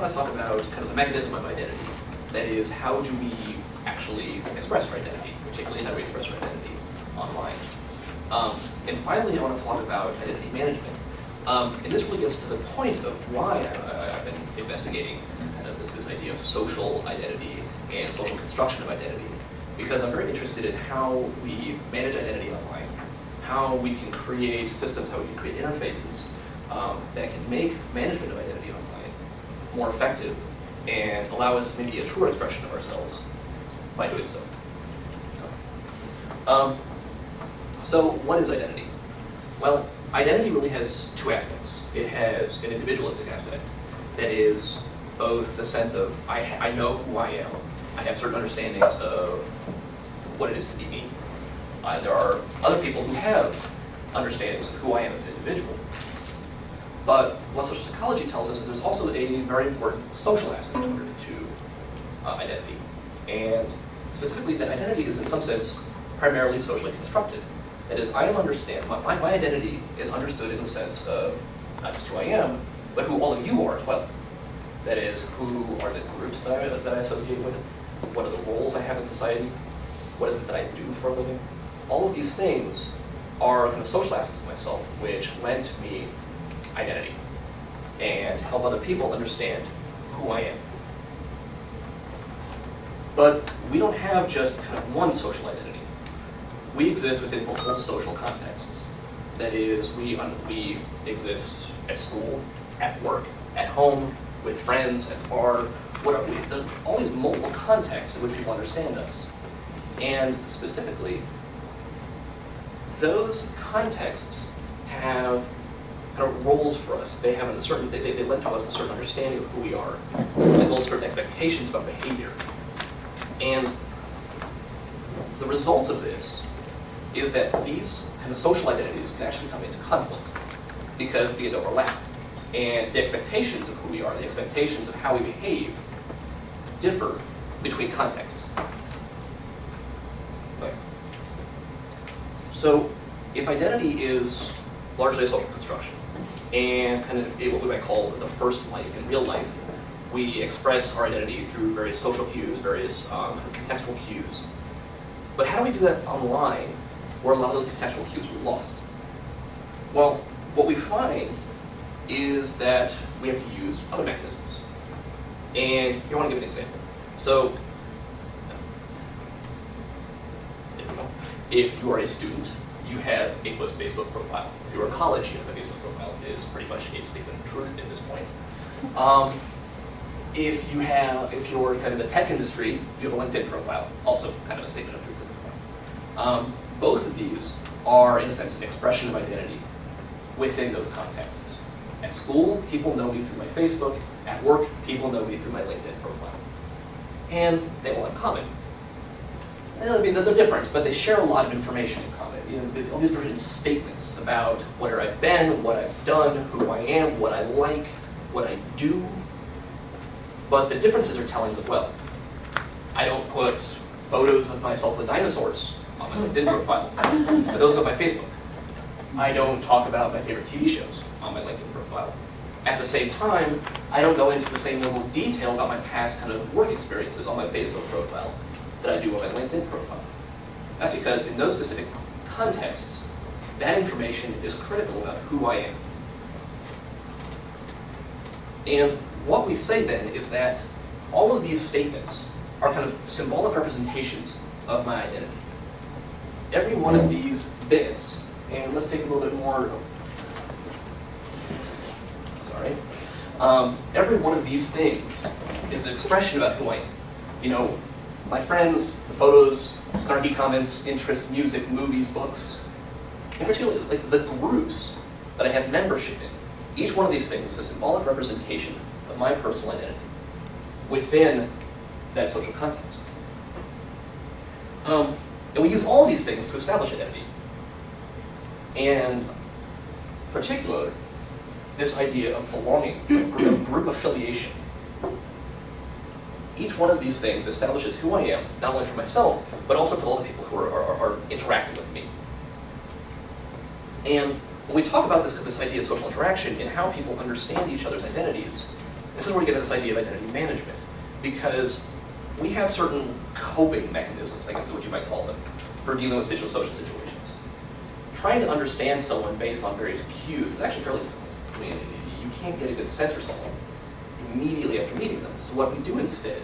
want to talk about kind of the mechanism of identity. That is, how do we actually express our identity, particularly how do we express our identity online. And finally, I want to talk about identity management. And this really gets to the point of why I've been investigating kind of this idea of social identity and social construction of identity, because I'm very interested in how we manage identity online, how we can create systems, how we can create interfaces that can make management of identity online more effective and allow us maybe a truer expression of ourselves by doing so. So what is identity? Well, identity really has two aspects. It has an individualistic aspect, that is both the sense of I know who I am, I have certain understandings of what it is to be me. There are other people who have understandings of who I am as an individual. But what social psychology tells us is there's also a very important social aspect to identity. And specifically that identity is in some sense primarily socially constructed. That is, I understand, my identity is understood in the sense of not just who I am, but who all of you are as well. That is, who are the groups that I associate with, what are the roles I have in society, what is it that I do for a living. All of these things are kind of social aspects of myself which lend to me identity and help other people understand who I am. But we don't have just kind of one social identity. We exist within multiple social contexts. That is, we exist at school, at work, at home, with friends, at the bar. There's all these multiple contexts in which people understand us. And specifically, those contexts have kind of roles for us. They have they lend to us a certain understanding of who we are, as well as certain expectations about behavior. And the result of this is that these kind of social identities can actually come into conflict because they begin to overlap. And the expectations of who we are, the expectations of how we behave, differ between contexts. Okay. So if identity is largely a social construction, and kind of what we might call the first life, in real life, we express our identity through various social cues, various contextual cues. But how do we do that online, where a lot of those contextual cues were lost? Well, what we find is that we have to use other mechanisms. And here I want to give an example. So, there we go. If you are a student, you have a Facebook profile. If you're in college, you have a Facebook profile. It is pretty much a statement of truth at this point. If you're kind of the tech industry, you have a LinkedIn profile, also kind of a statement of truth at this point. Both of these are, in a sense, an expression of identity within those contexts. At school, people know me through my Facebook. At work, people know me through my LinkedIn profile. And they all have common. I mean, they're different, but they share a lot of information in common. You know, all these different statements about where I've been, what I've done, who I am, what I like, what I do. But the differences are telling as well. I don't put photos of myself with dinosaurs on my LinkedIn profile, but those go on my Facebook. I don't talk about my favorite TV shows on my LinkedIn profile. At the same time, I don't go into the same level of detail about my past kind of work experiences on my Facebook profile that I do on my LinkedIn profile. That's because in those specific contexts, that information is critical about who I am. And what we say then is that all of these statements are kind of symbolic representations of my identity. Every one of these bits, and let's take a little bit more, every one of these things is an expression about who I am. You know, my friends, the photos, snarky comments, interests, music, movies, books, in particular, like the groups that I have membership in. Each one of these things is a symbolic representation of my personal identity within that social context. And we use all these things to establish identity. And particularly, this idea of belonging, of group affiliation. Each one of these things establishes who I am, not only for myself, but also for all the people who are interacting with me. And when we talk about this idea of social interaction and how people understand each other's identities, This is where we get into this idea of identity management, because we have certain coping mechanisms, I guess is what you might call them, for dealing with social situations. Trying to understand someone based on various cues is actually fairly difficult. I mean, you can't get a good sense for someone immediately after meeting them. So what we do instead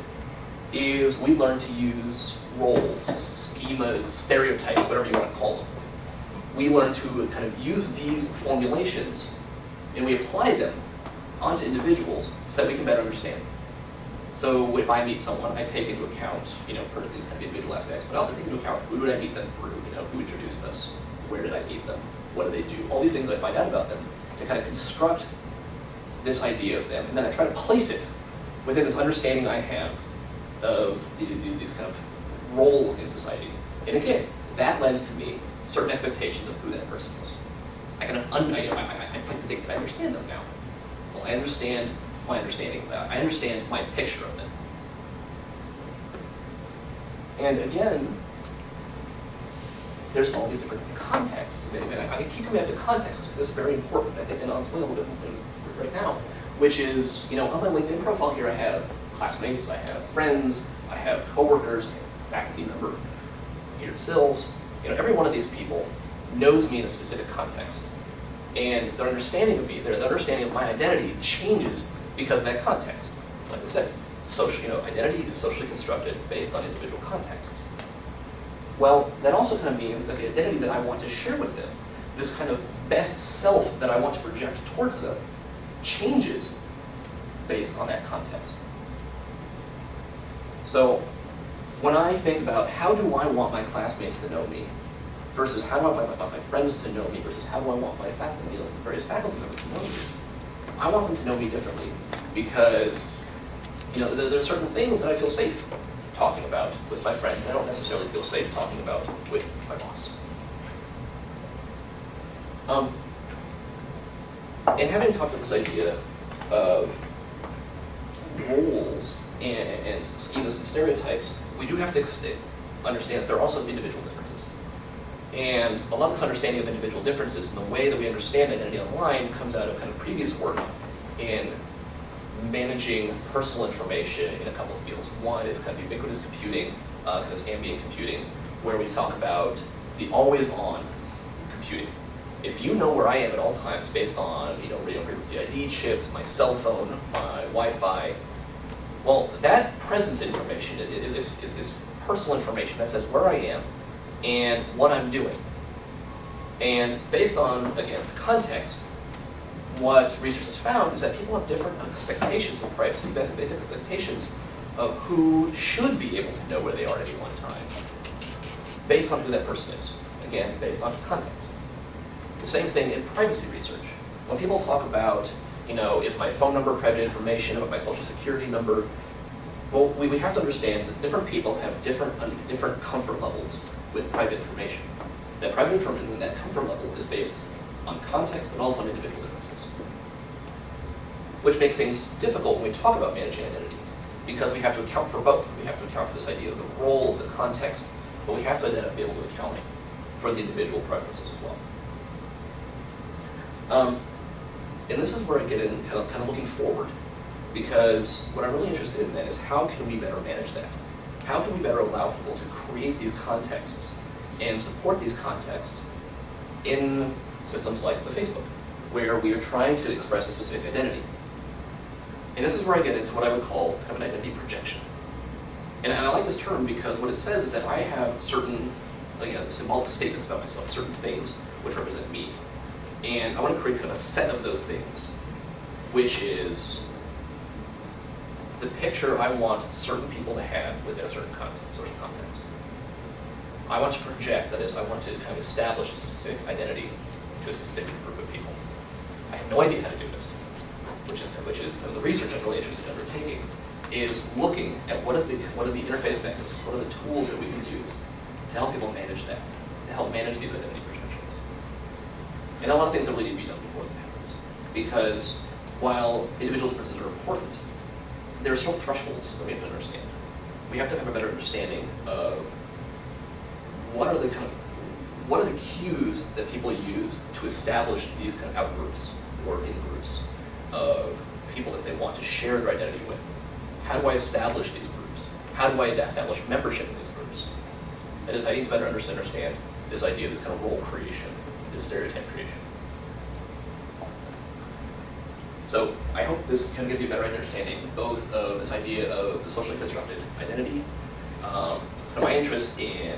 is we learn to use roles, schemas, stereotypes, whatever you want to call them. We learn to kind of use these formulations and we apply them onto individuals so that we can better understand. So if I meet someone, I take into account, these kind of individual aspects, but I also take into account who did I meet them through, who introduced us, where did I meet them, what do they do, all these things that I find out about them to kind of construct this idea of them, and then I try to place it within this understanding I have of these kind of roles in society. And again, that lends to me certain expectations of who that person is. I kind of, I think I understand them now. Well, I understand my understanding of that. I understand my picture of them. And again, there's all these different contexts. And I keep coming back to context because it's very important, I think, and I'll explain a little bit right now, which is, on my LinkedIn profile here I have classmates, I have friends, I have coworkers, I have a faculty member here at SILS. Every one of these people knows me in a specific context. And their understanding of me, their understanding of my identity changes because of that context. Like I said, identity is socially constructed based on individual contexts. Well, that also kind of means that the identity that I want to share with them, this kind of best self that I want to project towards them, changes based on that context. So when I think about how do I want my classmates to know me versus how do I want my friends to know me versus how do I want my faculty, various faculty members to know me, I want them to know me differently because there's certain things that I feel safe talking about with my friends. I don't necessarily feel safe talking about with my boss. And having talked about this idea of roles and schemas and stereotypes, we do have to understand that there are also individual differences. And a lot of this understanding of individual differences and the way that we understand identity online comes out of kind of previous work in managing personal information in a couple of fields. One is kind of ubiquitous computing, kind of this ambient computing, where we talk about the always-on computing. If you know where I am at all times based on radio frequency ID chips, my cell phone, my Wi-Fi, well, that presence information is personal information that says where I am and what I'm doing. And based on, again, context, what research has found is that people have different expectations of privacy, basic expectations of who should be able to know where they are at any one time, based on who that person is. Again, based on context. The same thing in privacy research. When people talk about, is my phone number private information, about my social security number, well, we have to understand that different people have different comfort levels with private information. That private information, that comfort level is based on context, but also on individual differences. Which makes things difficult when we talk about managing identity, because we have to account for both. We have to account for this idea of the role, the context, but we have to then be able to account for the individual preferences as well. And this is where I get in kind of looking forward, because what I'm really interested in then is how can we better manage that? How can we better allow people to create these contexts and support these contexts in systems like the Facebook, where we are trying to express a specific identity. And this is where I get into what I would call kind of an identity projection. And I like this term because what it says is that I have certain symbolic statements about myself, certain things which represent me. And I want to create kind of a set of those things, which is the picture I want certain people to have within a certain social context. I want to project, that is, I want to kind of establish a specific identity to a specific group of people. I have no idea how to do this, which is kind of the research I'm really interested in undertaking, is looking at what are the interface mechanisms, what are the tools that we can use to help people manage that, to help manage these identity projections. And a lot of things that really need to be done before that happens. Because while individual differences are important, there are still thresholds that we have to understand. We have to have a better understanding of what are the cues that people use to establish these kind of outgroups or in-groups of people that they want to share their identity with. How do I establish these groups? How do I establish membership in these groups? That is, I need to better understand this idea of this kind of role creation, this stereotype creation. So I hope this kind of gives you a better understanding both of this idea of the socially constructed identity, and my interest in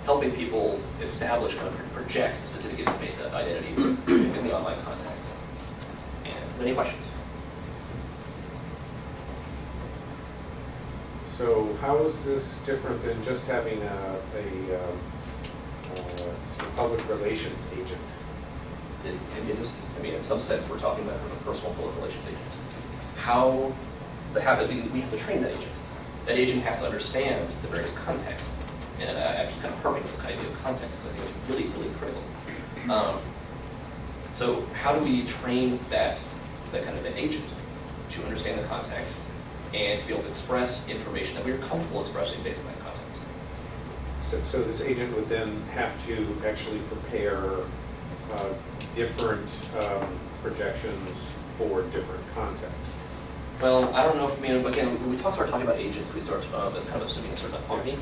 helping people establish, kind of project specific identities within the online context. And any questions? So how is this different than just having a public relations agent? In some sense, we're talking about a personal public relations agent. We have to train that agent. That agent has to understand the various contexts. And I keep kind of harping this idea of context because I think it's really, really critical. So how do we train that kind of an agent to understand the context and to be able to express information that we're comfortable expressing based on that context? So this agent would then have to actually prepare different projections for different contexts. Well, I don't know if, again, when we start talking about agents, we start kind of assuming a certain autonomy,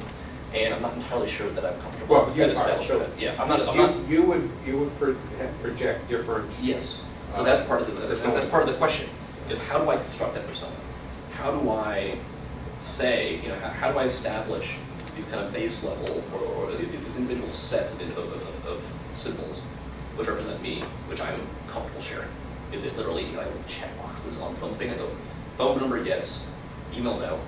and I'm not entirely sure that I'm comfortable with that establishment. Yeah, I'm not. You would project different. Yes. So that's part of that's part of the question: is how do I construct that persona? How do I say, how do I establish these kind of base level or these individual sets of symbols which represent me, which I'm comfortable sharing? Is it literally check boxes on something? I go, phone number, yes. Email, no.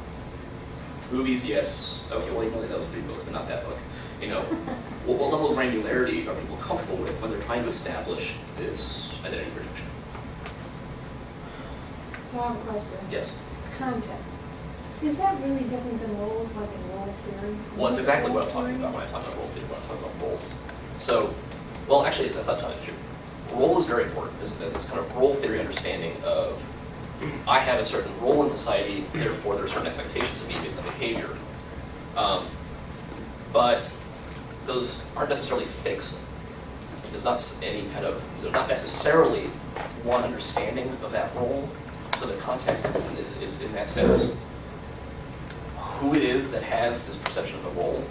Movies, yes. Okay, well, email those 3 books, but not that book. What level of granularity are people comfortable with when they're trying to establish this identity projection? So I have a question. Yes. Context. Is that really different than roles, like in role theory? Well, that's exactly what I'm talking about when I talk about role theory, when I talk about roles. So, well, actually, that's not entirely true. Role is very important. This kind of role theory understanding of I have a certain role in society, therefore there are certain expectations of me based on behavior. But those aren't necessarily fixed. There's not necessarily one understanding of that role. So the context is in that sense who it is that has this perception of the role.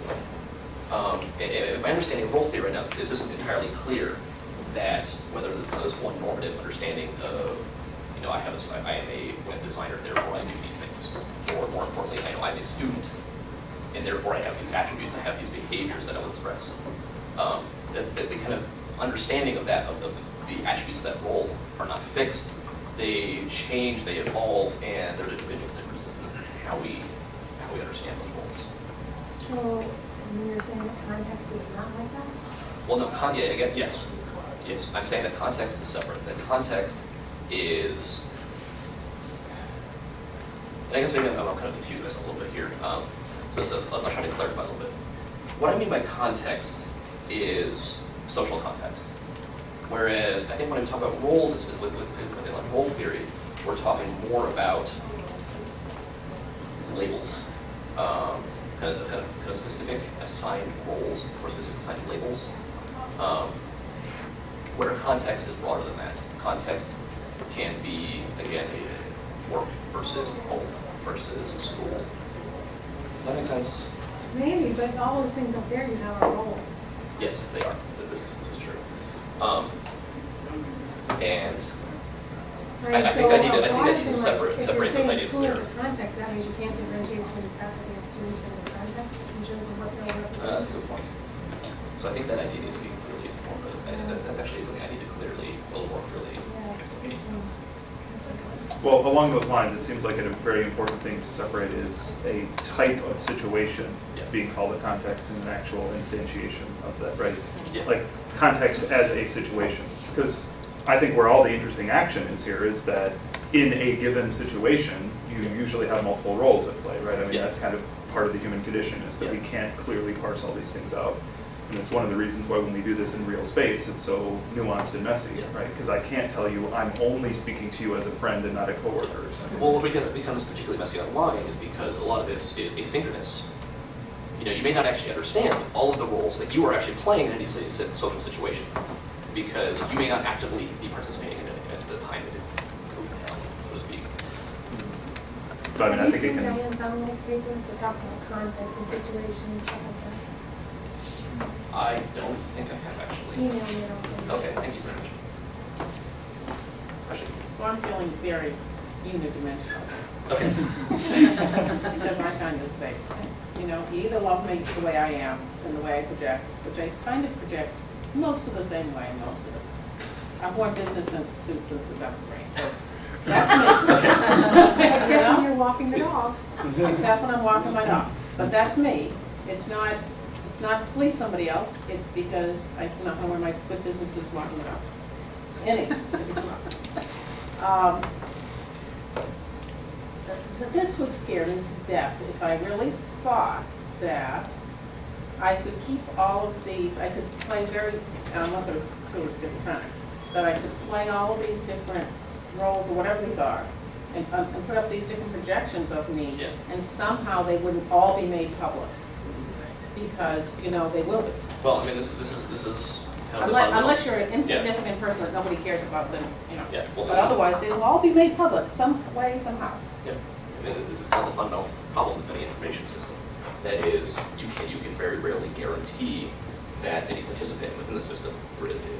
My understanding of role theory right now is this isn't entirely clear that whether there's one normative understanding of, I am a web designer, therefore I do these things. Or more importantly, I'm a student, and therefore I have these attributes, I have these behaviors that I will express. The kind of understanding of that, of the attributes of that role are not fixed. They change, they evolve, and there are individual differences in how we understand those roles. So you're saying the context is not like that? Well, no, yes. Yes, I'm saying the context is separate. The context is, and I guess maybe I'm kind of confusing myself a little bit here. So I'm trying to clarify a little bit. What I mean by context is social context. Whereas I think when we talk about roles, within like role theory, we're talking more about labels, kind of specific assigned roles or specific assigned labels. Where context is broader than that. Context can be, again, work versus home versus school. Does that make sense? Maybe, but all those things up there you have are roles. Yes, they are. This is true. And Right, I think I need to separate those ideas clearly. Schools and context, that means you can't differentiate between faculty and students in the context in terms of what they'll represent. That's a good point. So I think that idea needs to be clearly informed. That's actually something I need to a little more clearly explain. Well, along those lines, it seems like a very important thing to separate is a type of situation being called a context and an actual instantiation of that, right? Yeah. Like context as a situation. Because I think where all the interesting action is here is that in a given situation, you usually have multiple roles at play, right? I mean, that's kind of part of the human condition is that we can't clearly parse all these things out. And it's one of the reasons why when we do this in real space, it's so nuanced and messy, right? Because I can't tell you I'm only speaking to you as a friend and not a coworker or something. Well, what becomes particularly messy online is because a lot of this is asynchronous. You may not actually understand all of the roles that you are actually playing in any social situation because you may not actively be participating in it at the time that it. So I mean, I Have think you it seen can. Diane's online paper that talks about context and situation and stuff like that? I don't think I have actually. Email me and I'll send it. Okay, thank you very much. Question? So I'm feeling very unidimensional. Okay. Because I kind of say, you know, you either love me the way I am and the way I project, which I kind of project most of the same way most of the time. I've worn business suits since the 7th grade, so that's me. Except when you're walking the dogs. Except when I'm walking my dogs. But that's me. It's not to please somebody else, it's because I'm not going to wear my good business suits walking the dogs. Anyway. This would scare me to death if I really thought that I could keep all of these, I could play unless I was truly schizophrenic, that I could play all of these different roles or whatever these are, and put up these different projections of me, Yeah. and somehow they wouldn't all be made public. Because, you know, they will be. Well, I mean, this is kind of the fundamental. Unless you're an insignificant person that nobody cares about, then, you know. Yeah, well, But otherwise, they will all be made public some way, somehow. Yeah, I mean, this is kind of the fundamental problem with any information system. That is, you can very rarely guarantee that any participant within the system,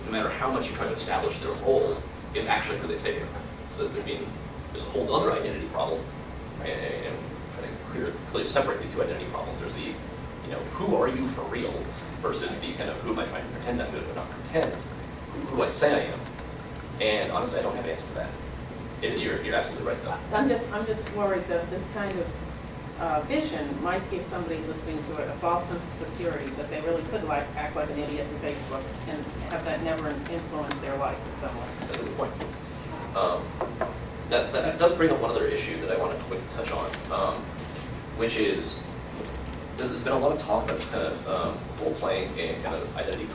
no matter how much you try to establish their role, is actually who they say they are. So I mean, there's a whole other identity problem, and trying to clearly separate these two identity problems. There's the, you know, who are you for real versus the kind of who am I trying to pretend I'm good but not pretend, who do I say I am? And honestly, I don't have an answer for that. You're absolutely right though. I'm just worried that this kind of vision might give somebody listening to it a false sense of security, that they really could act like an idiot in Facebook and have that never influence their life in some way. That's a good point. That does bring up one other issue that I want to quickly touch on, which is there's been a lot of talk about this kind of role-playing and kind of identity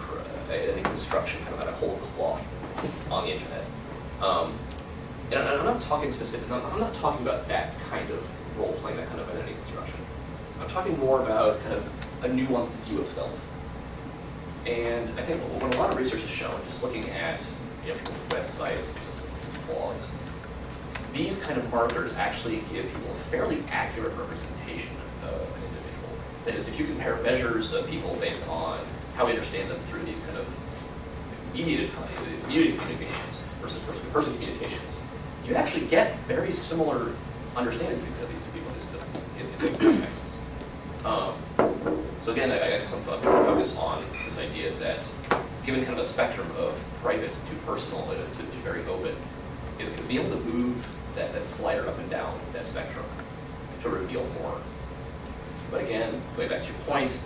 construction kind of at a whole cloth on the internet. And I'm not talking I'm not talking about that kind of role-playing, that kind of identity construction. I'm talking more about kind of a nuanced view of self. And I think what a lot of research has shown, just looking at people's websites, people's blogs, these kind of markers actually give people a fairly accurate representation of an individual. That is, if you compare measures of people based on how we understand them through these kind of mediated communications versus person-to-person communications, you actually get very similar understandings of these two people in different contexts. So again, I guess I'm trying to focus on this idea that given kind of a spectrum of private to personal to very open, is to be able to move that slider up and down that spectrum to reveal more. But again, going back to your point,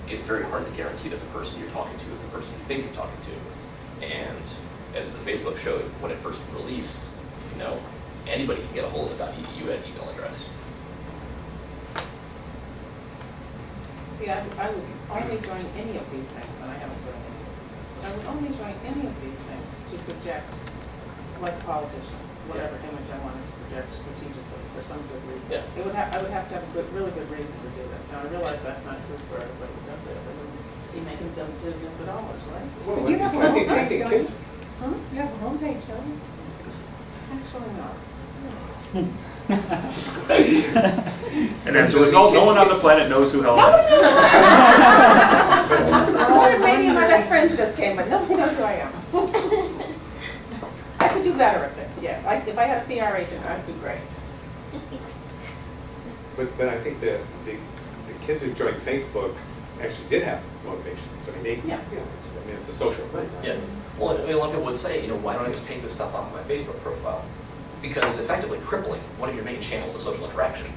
it's very hard to guarantee that the person you're talking to is the person you think you're talking to. And as the Facebook showed when it first released, you know, anybody can get a hold of .edu email address. See, I would only join any of these things, and I haven't joined any of these things. I would only join any of these things to project, like politician, whatever image I wanted to project strategically for some good reason. Yeah. I would have to have a really good reason to do that. Now, I realize that's not true for everybody who does it. They wouldn't be making decisions at all, right? Well, But you have a I think homepage, don't kids, you? You have a homepage, don't you? Actually, not. And as a result, no one on the planet knows who Helen is. Maybe my best friends just came, but nobody knows who I am. I could do better at this, yes. If I had a PR agent, I'd do great. but I think the kids who joined Facebook actually did have motivations. I mean, they, Yeah. you know, it's a social thing. Yeah. Well, I mean, a lot of people would say, you know, why don't I just take this stuff off my Facebook profile? Because it's effectively crippling one of your main channels of social interaction.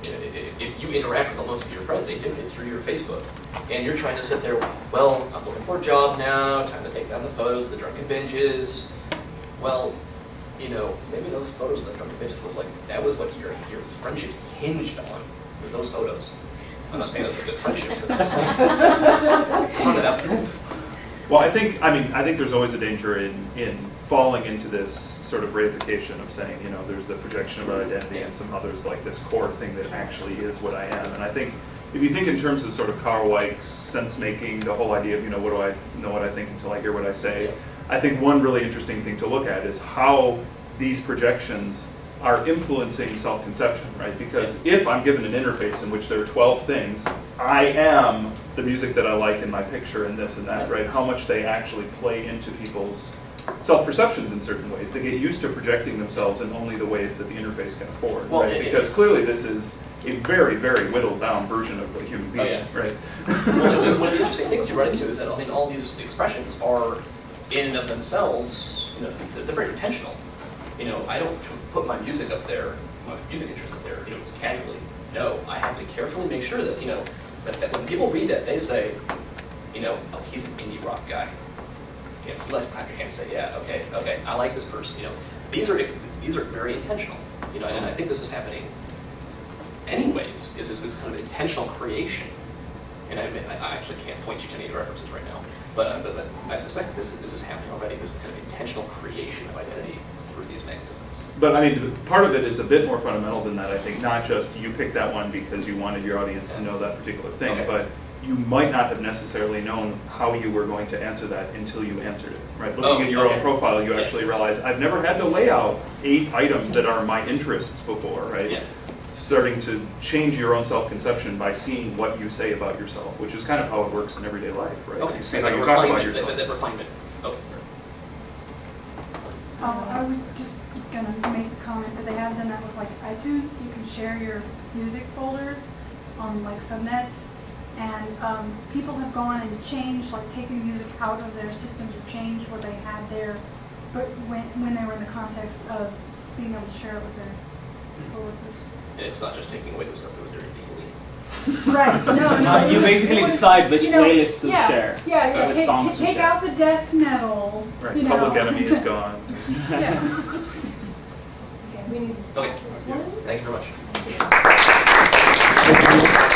You know, if you interact with most of your friends, it's through your Facebook, and you're trying to sit there, well, I'm looking for a job now, time to take down the photos of the drunken binges. Well, you know, maybe those photos of the drunken binges that was what your friendships hinged on, was those photos. I'm not saying those are good friendships, but that's it out there. Well, I think there's always a danger in falling into this sort of reification of saying, you know, there's the projection of our identity and some others like this core thing that actually is what I am. And I think if you think in terms of sort of Carl Weick's sense-making, the whole idea of, you know, what do I know what I think until I hear what I say, I think one really interesting thing to look at is how these projections are influencing self-conception, right? Because if I'm given an interface in which there are 12 things, I am the music that I like in my picture and this and that, right? How much they actually play into people's self-perceptions in certain ways. They get used to projecting themselves in only the ways that the interface can afford, Well, right? Because clearly this is a very, very whittled down version of a human being, right? Well, one of the interesting things you run into is that, I mean, all these expressions are, in and of themselves, you know, they're very intentional. You know, I don't put my music up there, my music interest up there, you know, just casually. No, I have to carefully make sure that, you know, that when people read that, they say, you know, oh, he's an indie rock guy. You know, let's clap your hands and say, yeah, okay, I like this person. You know, these are very intentional. You know, and I think this is happening anyways, is this kind of intentional creation. And I actually can't point you to any of the references right now, but I suspect this is happening already. This kind of intentional creation of identity through these mechanisms. But I mean, part of it is a bit more fundamental than that, I think. Not just you picked that one because you wanted your audience to know that particular thing, Okay. but you might not have necessarily known how you were going to answer that until you answered it, right? Looking at your own profile, you actually realize, I've never had to lay out 8 items that are my interests before, right? Yeah. Starting to change your own self-conception by seeing what you say about yourself, which is kind of how it works in everyday life, right? Okay, You so see how like you a talk about refinement, yourself. that refinement. Okay. I was just gonna make the comment that they have done that with like iTunes. You can share your music folders on like subnets, and people have gone and changed, like taken music out of their systems or changed what they had there, but when they were in the context of being able to share it with their coworkers. And it's not just taking away the stuff that was there illegally. Right. No. You basically it was, decide which you know, playlist to yeah, share. Yeah. Which songs to Take share. out the death metal. Right, You know. Public Enemy is gone. Yeah. Okay, we need to stop Okay. this one. Thank you very much.